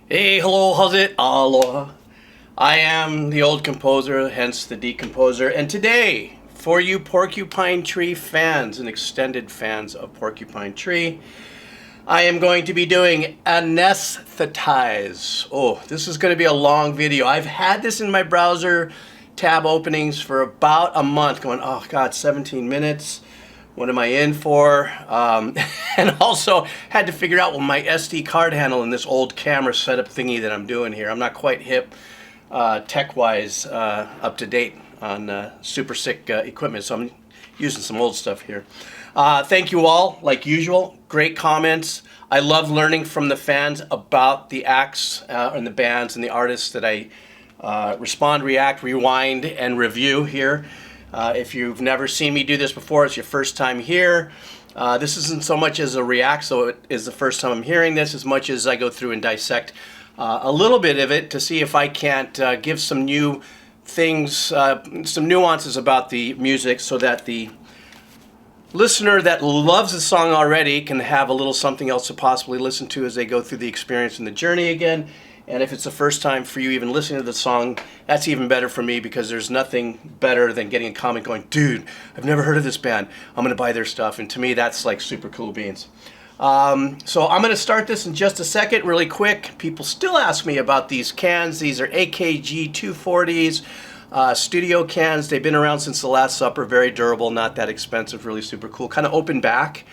Hey, hello, how's it? Aloha. I am the old composer, hence the decomposer, and today, for you Porcupine Tree fans and extended fans of Porcupine Tree, I am going to be doing ANESTHETIZE. Oh, this is going to be a long video. I've had this in my browser tab openings for about a month, going, oh God, 17 minutes. What am I in for? And also had to figure out what my SD card handle in this old camera setup thingy that I'm doing here. I'm not quite hip, tech-wise, up to date on super sick equipment, so I'm using some old stuff here. Thank you all, like usual. Great comments. I love learning from the fans about the acts and the bands and the artists that I respond, react, rewind, and review here. If you've never seen me do this before, it's your first time here. This isn't so much as a react, so it is the first time I'm hearing this, as much as I go through and dissect a little bit of it to see if I can't give some new things, some nuances about the music so that the listener that loves the song already can have a little something else to possibly listen to as they go through the experience and the journey again. And if it's the first time for you even listening to the song, that's even better for me, because there's nothing better than getting a comment going, dude, I've never heard of this band. I'm going to buy their stuff. And to me, that's like super cool beans. So I'm going to start this in just a second, really quick. People still ask me about these cans. These are AKG 240s. Studio cans. They've been around since the Last Supper. Very durable, not that expensive, really super cool. Kind of open back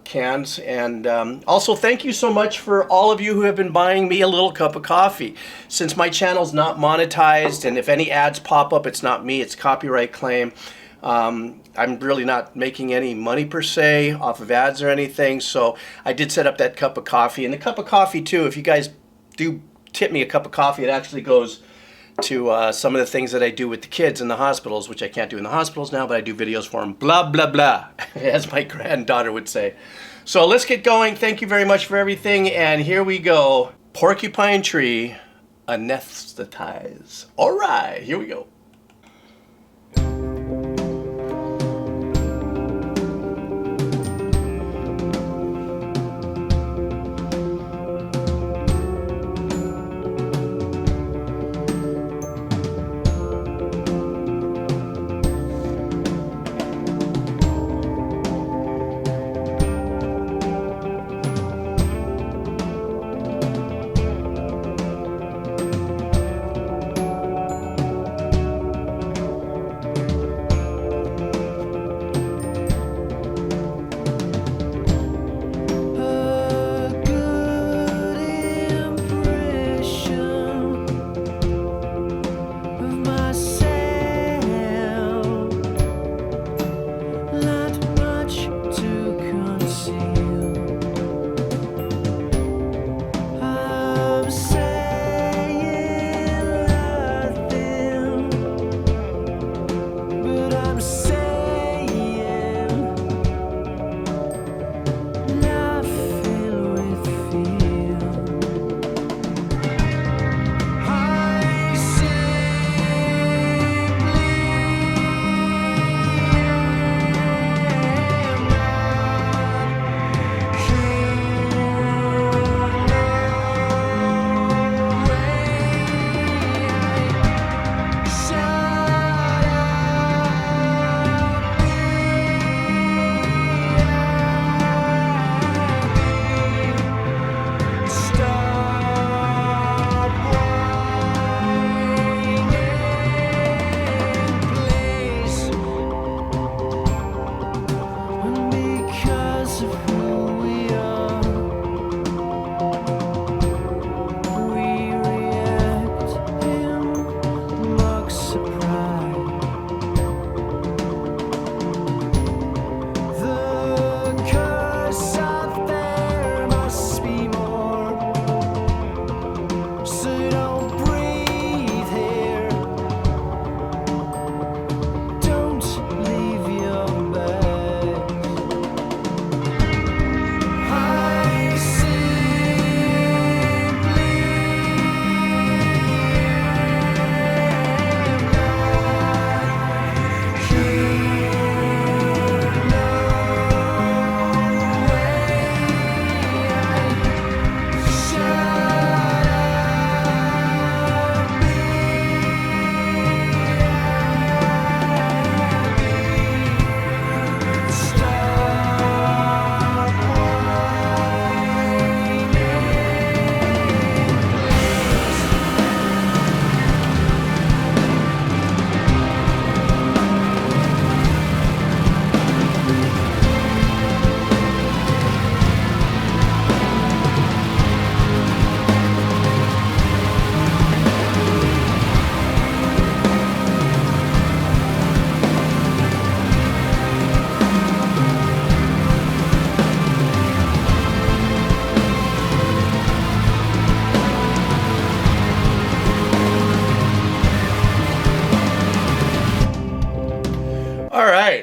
cans. And also thank you so much for all of you who have been buying me a little cup of coffee. Since my channel's not monetized, and if any ads pop up, it's not me, it's copyright claim. I'm really not making any money per se off of ads or anything, so I did set up that cup of coffee. And the cup of coffee too, if you guys do tip me a cup of coffee, it actually goes to some of the things that I do with the kids in the hospitals, which I can't do in the hospitals now, but I do videos for them, blah, blah, blah, as my granddaughter would say. So let's get going. Thank you very much for everything, and here we go. Porcupine Tree, ANESTHETIZE. All right, here we go.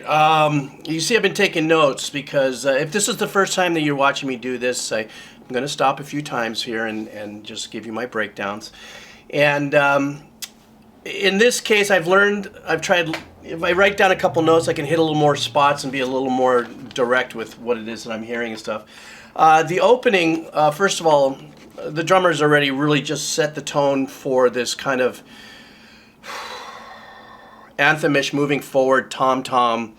You see, I've been taking notes because if this is the first time that you're watching me do this, I'm going to stop a few times here and just give you my breakdowns. And in this case, I've tried, if I write down a couple notes, I can hit a little more spots and be a little more direct with what it is that I'm hearing and stuff. The opening, first of all, the drummers already really just set the tone for this kind of anthemish moving forward tom-tom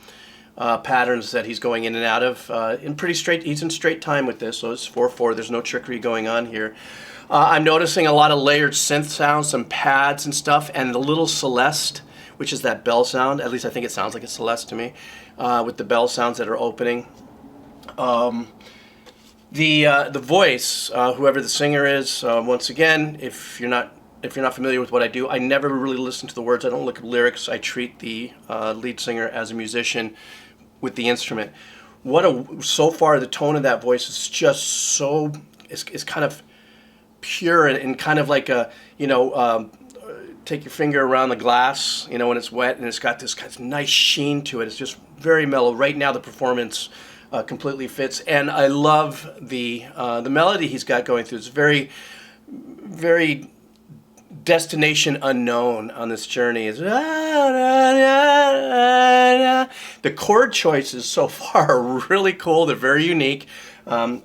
patterns that he's going in and out of. He's in straight time with this, so it's 4/4. There's no trickery going on here. I'm noticing a lot of layered synth sounds, some pads and stuff, and the little Celeste, which is that bell sound. At least I think it sounds like a Celeste to me, with the bell sounds that are opening. The voice, whoever the singer is, once again, if you're not familiar with what I do, I never really listen to the words. I don't look at lyrics. I treat the lead singer as a musician with the instrument. So far the tone of that voice is just so, it's kind of pure and kind of like a, take your finger around the glass, when it's wet, and it's got this kind of nice sheen to it. It's just very mellow. Right now the performance completely fits, and I love the melody he's got going through. It's very, very destination unknown on this journey. Is the chord choices so far are really cool. They're very unique. I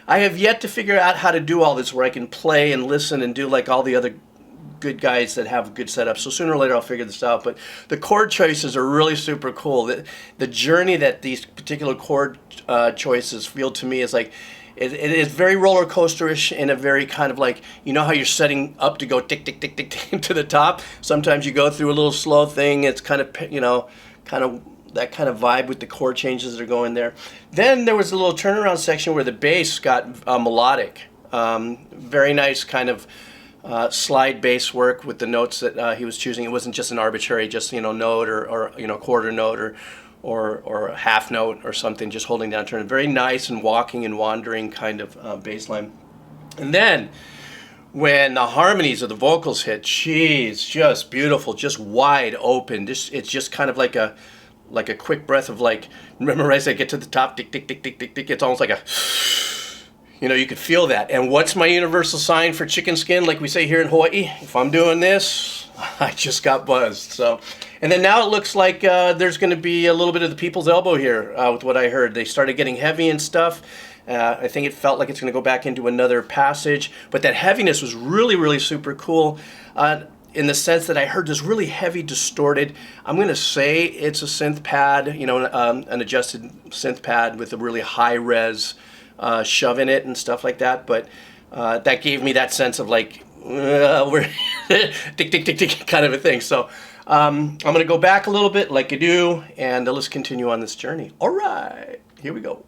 have yet to figure out how to do all this where I can play and listen and do like all the other good guys that have good setups. So sooner or later I'll figure this out. But the chord choices are really super cool. The journey that these particular chord choices feel to me is like, it is very roller coasterish in a very kind of like, how you're setting up to go tick, tick, tick, tick, tick to the top. Sometimes you go through a little slow thing. It's kind of, kind of that kind of vibe with the chord changes that are going there. Then there was a little turnaround section where the bass got melodic. Very nice kind of slide bass work with the notes that he was choosing. It wasn't just an arbitrary, note or quarter note or a half note or something, just holding down turn. Very nice and walking and wandering kind of bass line. And then when the harmonies of the vocals hit, geez, just beautiful, just wide open. It's just kind of like a quick breath of like, remember as I get to the top, tick, tick, tick, tick, tick, tick, it's almost like a, you could feel that. And what's my universal sign for chicken skin, like we say here in Hawaii? If I'm doing this, I just got buzzed. So, and then now it looks like there's going to be a little bit of the people's elbow here with what I heard. They started getting heavy and stuff. I think it felt like it's going to go back into another passage, but that heaviness was really, really super cool. In the sense that I heard this really heavy, distorted, I'm going to say it's a synth pad, an adjusted synth pad with a really high res shove in it and stuff like that. But that gave me that sense of like, we're tick, tick, tick, tick kind of a thing. So I'm going to go back a little bit like I do, and let's continue on this journey. All right, here we go.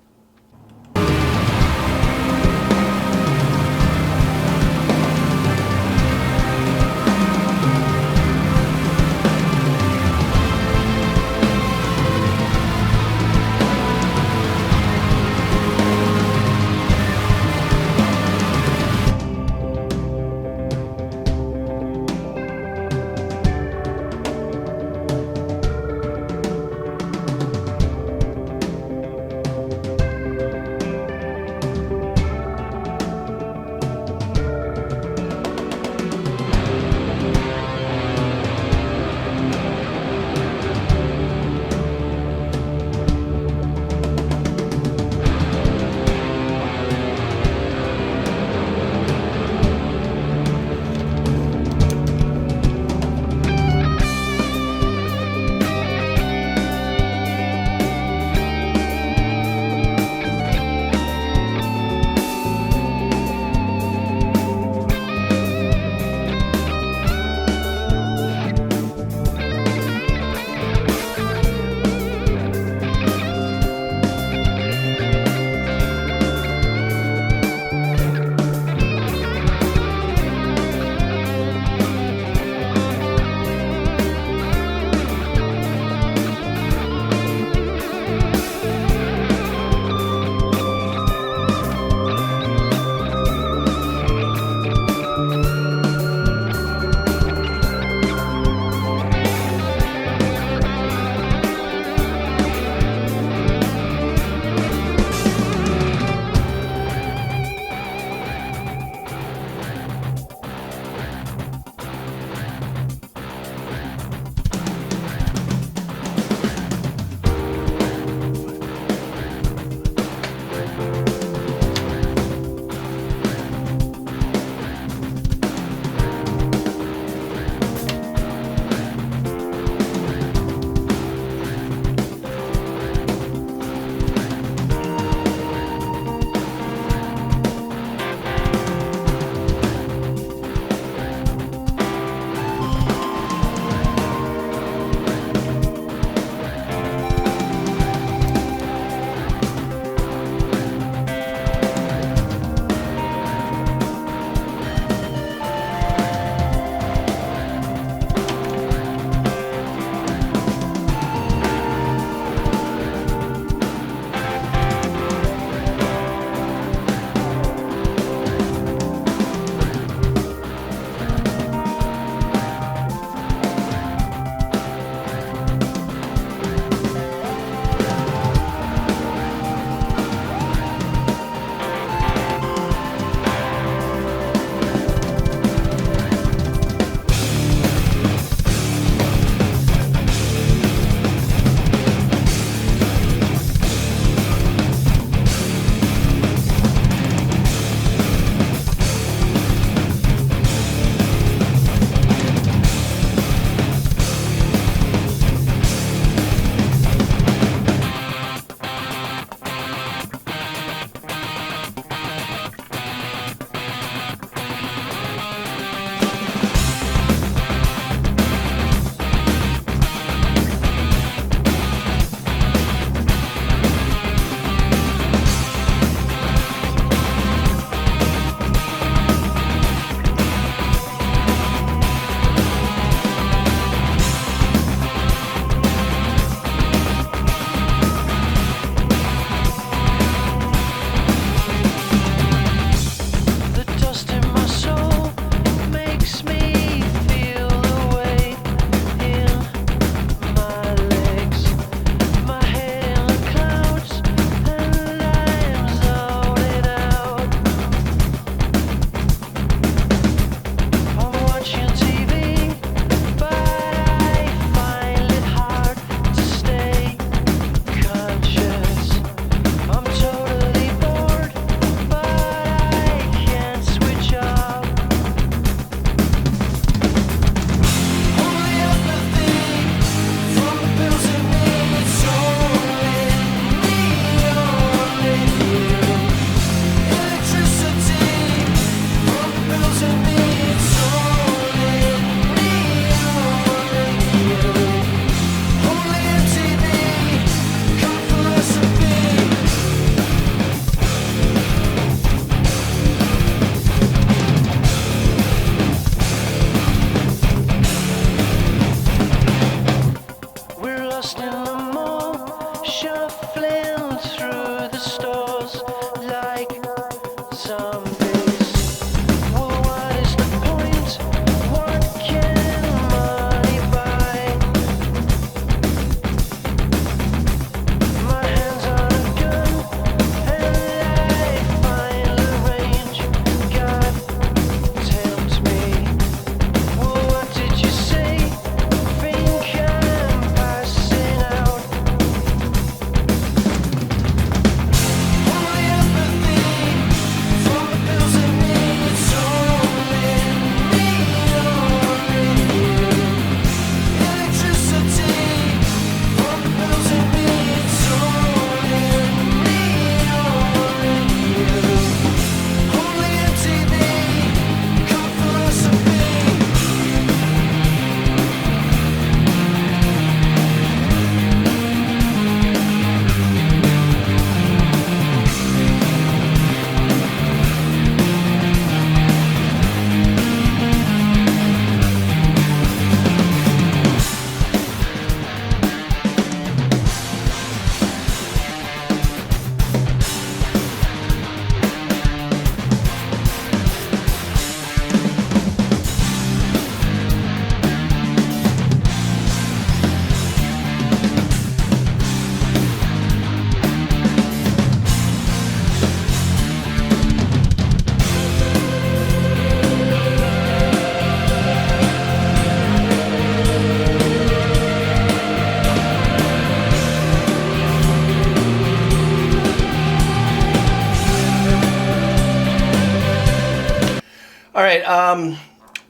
All right.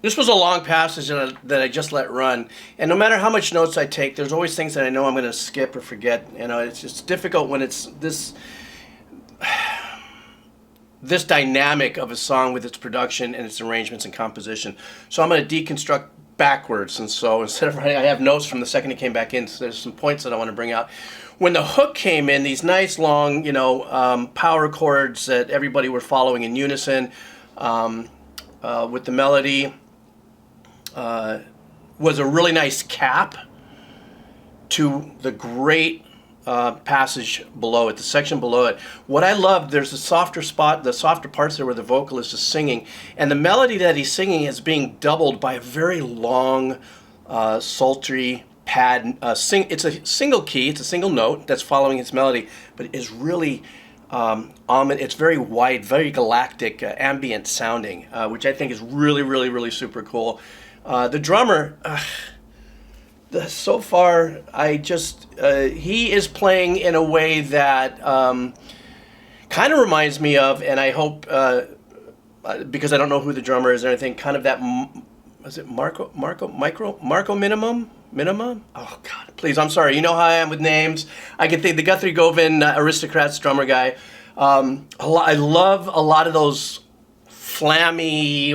This was a long passage that I just let run, and no matter how much notes I take, there's always things that I know I'm going to skip or forget. You know, it's just difficult when it's this dynamic of a song with its production and its arrangements and composition. So I'm going to deconstruct backwards, and so instead of writing, I have notes from the second it came back in. So there's some points that I want to bring out. When the hook came in, these nice long, power chords that everybody were following in unison with the melody. Was a really nice cap to the great passage below it, the section below it. What I loved, there's a softer spot, the softer parts there where the vocalist is singing, and the melody that he's singing is being doubled by a very long, sultry pad. It's a single key, it's a single note that's following its melody, but it is really it's very wide, very galactic, ambient sounding, which I think is really, really, really super cool. The drummer, so far, he is playing in a way that kind of reminds me of, and I hope, because I don't know who the drummer is or anything, kind of that, is it Marco Minimum? Oh, God, please, I'm sorry. You know how I am with names. I can think the Guthrie Govan Aristocrats drummer guy. I love a lot of those flammy,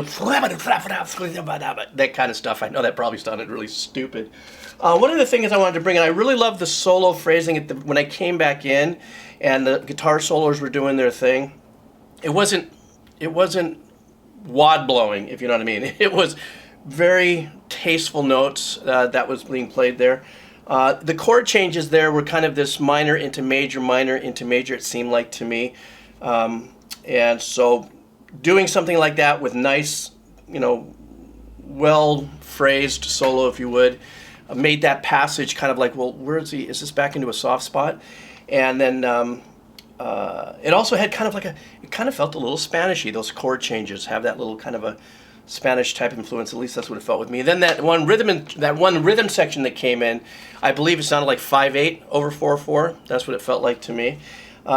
that kind of stuff. I know that probably sounded really stupid. One of the things I wanted to bring in, I really love the solo phrasing when I came back in and the guitar solos were doing their thing. It wasn't wad blowing, if you know what I mean. It was very tasteful notes that was being played there. The chord changes there were kind of this minor into major, it seemed like to me. And so doing something like that with nice, well-phrased solo, if you would, made that passage kind of like, well, where is he? Is this back into a soft spot? And then it also had kind of it kind of felt a little Spanishy. Those chord changes have that little kind of a Spanish type influence. At least that's what it felt with me. Then that one rhythm section that came in, I believe it sounded like 5/8 over 4/4. That's what it felt like to me.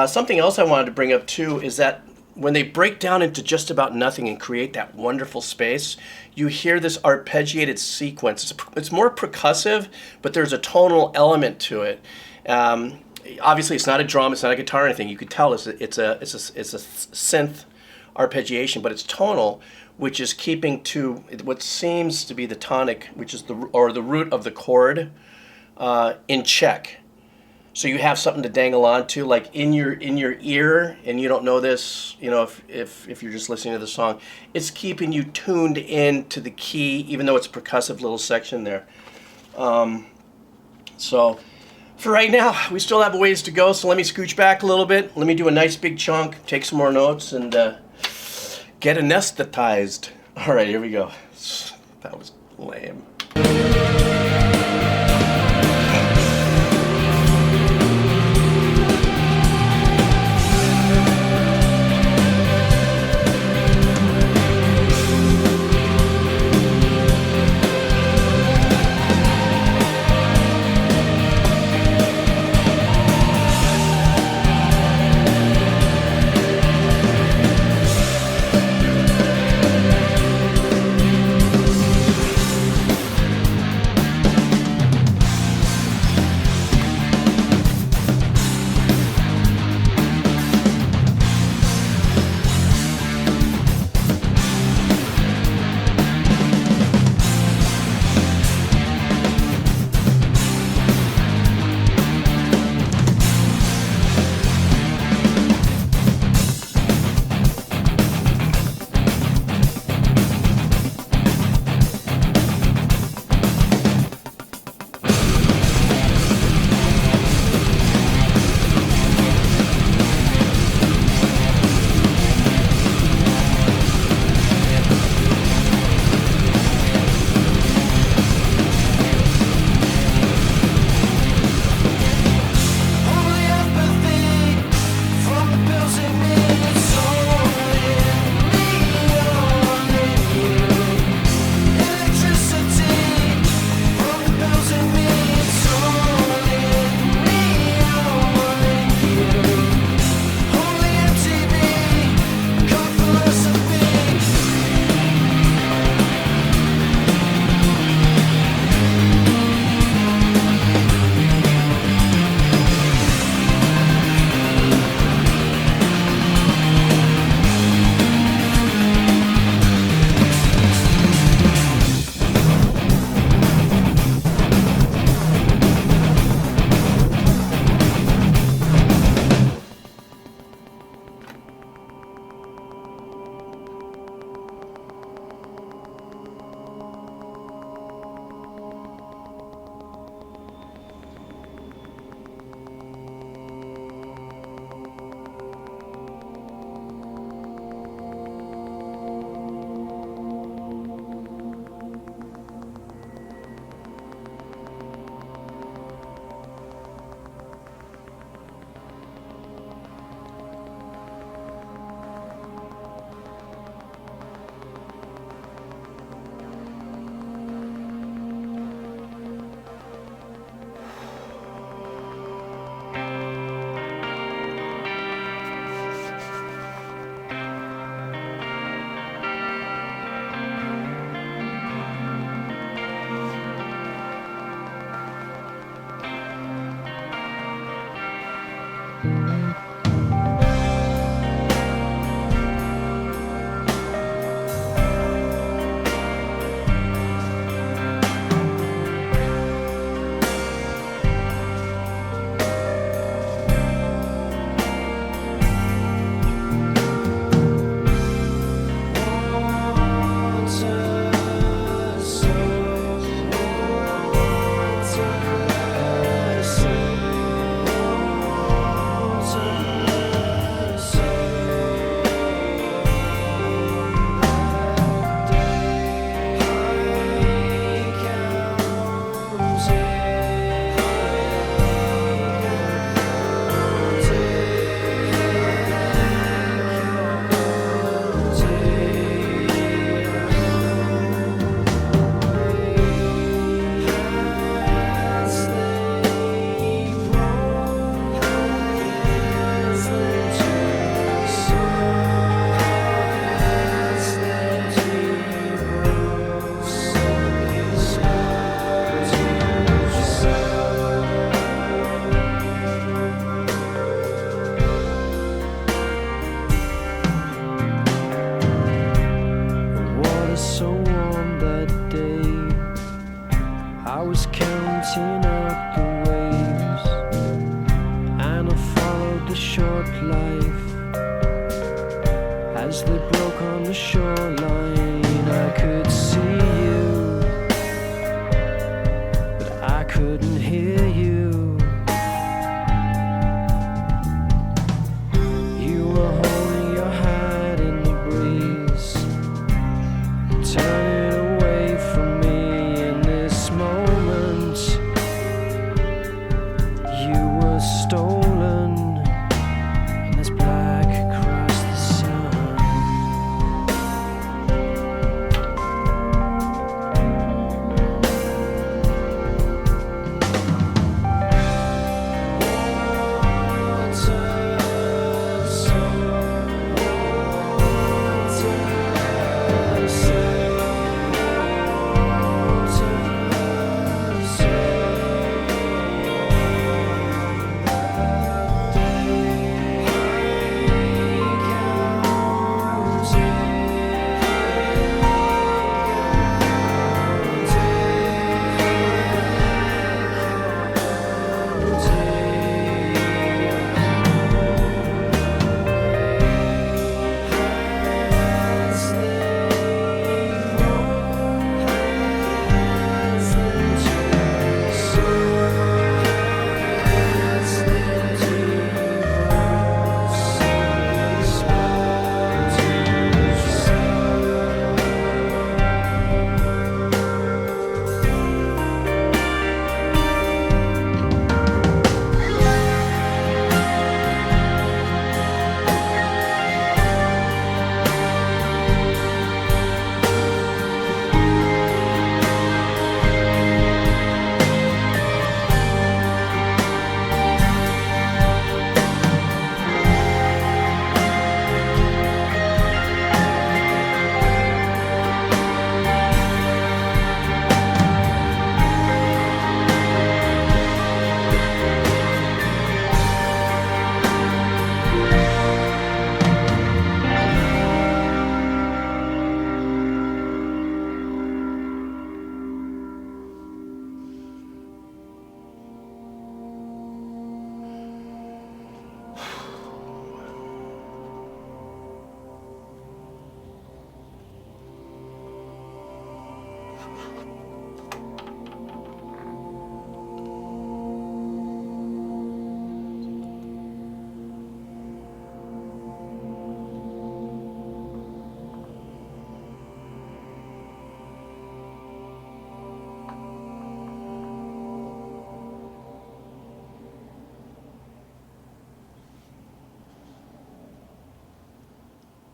Something else I wanted to bring up too is that when they break down into just about nothing and create that wonderful space, you hear this arpeggiated sequence. It's more percussive, but there's a tonal element to it. Obviously, it's not a drum, it's not a guitar or anything. You could tell it's a synth arpeggiation, but it's tonal, which is keeping to what seems to be the tonic, which is the root of the chord, in check. So you have something to dangle on to, like in your ear, and you don't know this, if you're just listening to the song. It's keeping you tuned in to the key, even though it's a percussive little section there. So for right now, we still have a ways to go, so let me scooch back a little bit. Let me do a nice big chunk, take some more notes, and get anesthetized. All right, here we go. That was lame.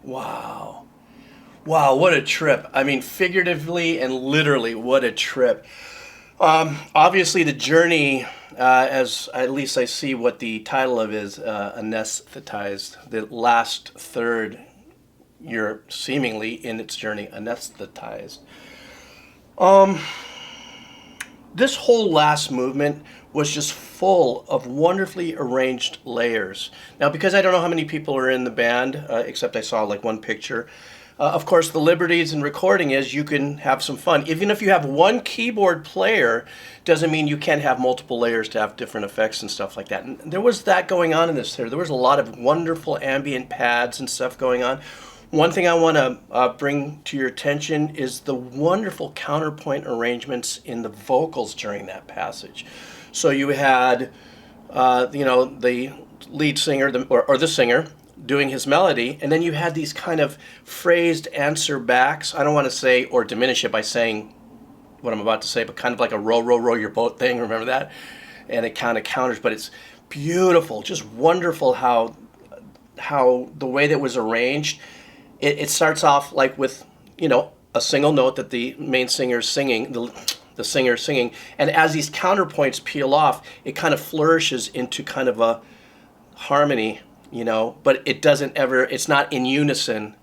Wow. Wow, what a trip. I mean, figuratively and literally, what a trip. Obviously, the journey, as at least I see what the title of is, anesthetized. The last third, you're seemingly in its journey, anesthetized. This whole last movement was just full of wonderfully arranged layers. Now, because I don't know how many people are in the band, except I saw like one picture, of course, the liberties in recording is you can have some fun. Even if you have one keyboard player, doesn't mean you can't have multiple layers to have different effects and stuff like that. And there was that going on in this here. There was a lot of wonderful ambient pads and stuff going on. One thing I want to bring to your attention is the wonderful counterpoint arrangements in the vocals during that passage. So you had, the lead singer or the singer doing his melody, and then you had these kind of phrased answer backs. I don't want to say or diminish it by saying what I'm about to say, but kind of like a row, row, row your boat thing. Remember that? And it kind of counters, but it's beautiful, just wonderful how the way that was arranged. It starts off like with, a single note that the main singer is singing, the singer is singing, and as these counterpoints peel off, it kind of flourishes into kind of a harmony, but it doesn't ever, it's not in unison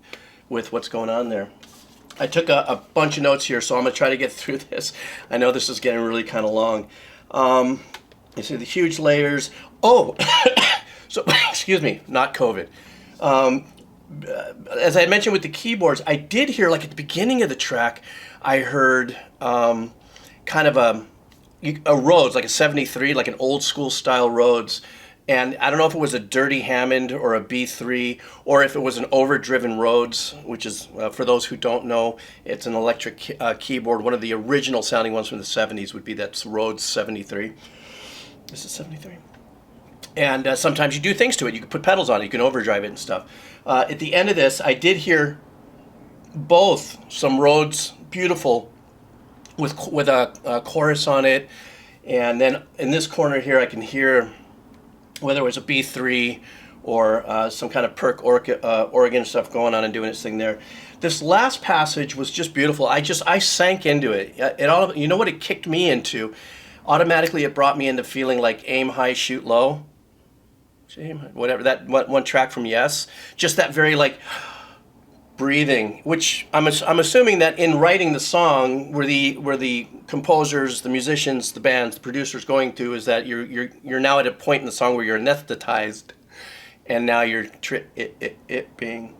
with what's going on there. I took a bunch of notes here, so I'm going to try to get through this. I know this is getting really kind of long. You see the huge layers. Oh, so, excuse me, not COVID. As I mentioned with the keyboards, I did hear, like at the beginning of the track, I heard kind of a Rhodes, like a 73, like an old school style Rhodes. And I don't know if it was a dirty Hammond or a B3, or if it was an overdriven Rhodes, which is, for those who don't know, it's an electric keyboard. One of the original sounding ones from the 70s would be that Rhodes 73. This is 73. And sometimes you do things to it. You can put pedals on it. You can overdrive it and stuff. At the end of this, I did hear both some Rhodes, beautiful, with a chorus on it. And then in this corner here, I can hear whether it was a B3 or some kind of Perk organ stuff going on and doing its thing there. This last passage was just beautiful. I sank into it. You know what it kicked me into? Automatically, it brought me into feeling like Aim High, Shoot Low. Whatever, that one track from Yes. Just that very like breathing, which I'm assuming that in writing the song, where the composers, the musicians, the bands, the producers going to is that you're now at a point in the song where you're anesthetized, and now you're tripping.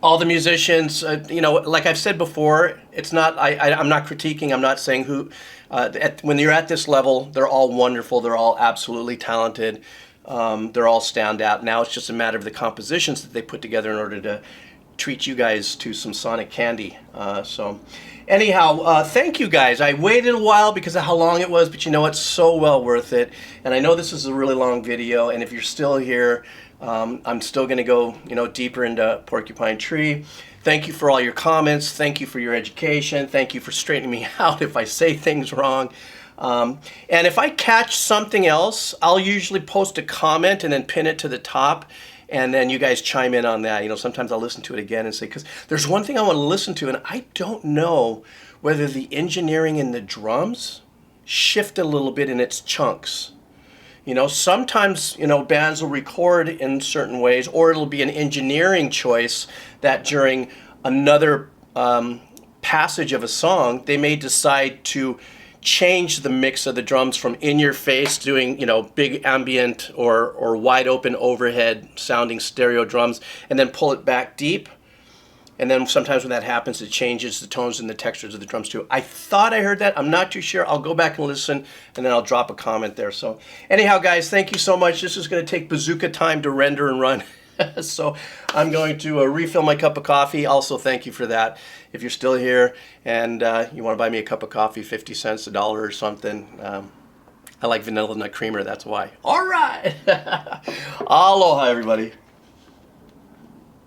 All the musicians, like I've said before, it's not. I'm not critiquing. I'm not saying who. When you're at this level, they're all wonderful. They're all absolutely talented. They're all stand out. Now it's just a matter of the compositions that they put together in order to treat you guys to some sonic candy. So anyhow, thank you guys. I waited a while because of how long it was, but it's so well worth it. And I know this is a really long video, and if you're still here, I'm still going to go deeper into Porcupine Tree. Thank you for all your comments. Thank you for your education. Thank you for straightening me out if I say things wrong. And if I catch something else, I'll usually post a comment and then pin it to the top, and then you guys chime in on that. Sometimes I'll listen to it again and say, because there's one thing I want to listen to, and I don't know whether the engineering in the drums shift a little bit in its chunks. Sometimes, bands will record in certain ways, or it'll be an engineering choice that during another passage of a song, they may decide to change the mix of the drums from in your face, doing, big ambient or wide open overhead sounding stereo drums, and then pull it back deep. And then sometimes when that happens, it changes the tones and the textures of the drums too. I thought I heard that. I'm not too sure. I'll go back and listen, and then I'll drop a comment there. So anyhow, guys, thank you so much. This is going to take bazooka time to render and run. So I'm going to refill my cup of coffee. Also, thank you for that. If you're still here and you want to buy me a cup of coffee, 50 cents, $1 or something. I like vanilla nut creamer, that's why. All right. Aloha, everybody.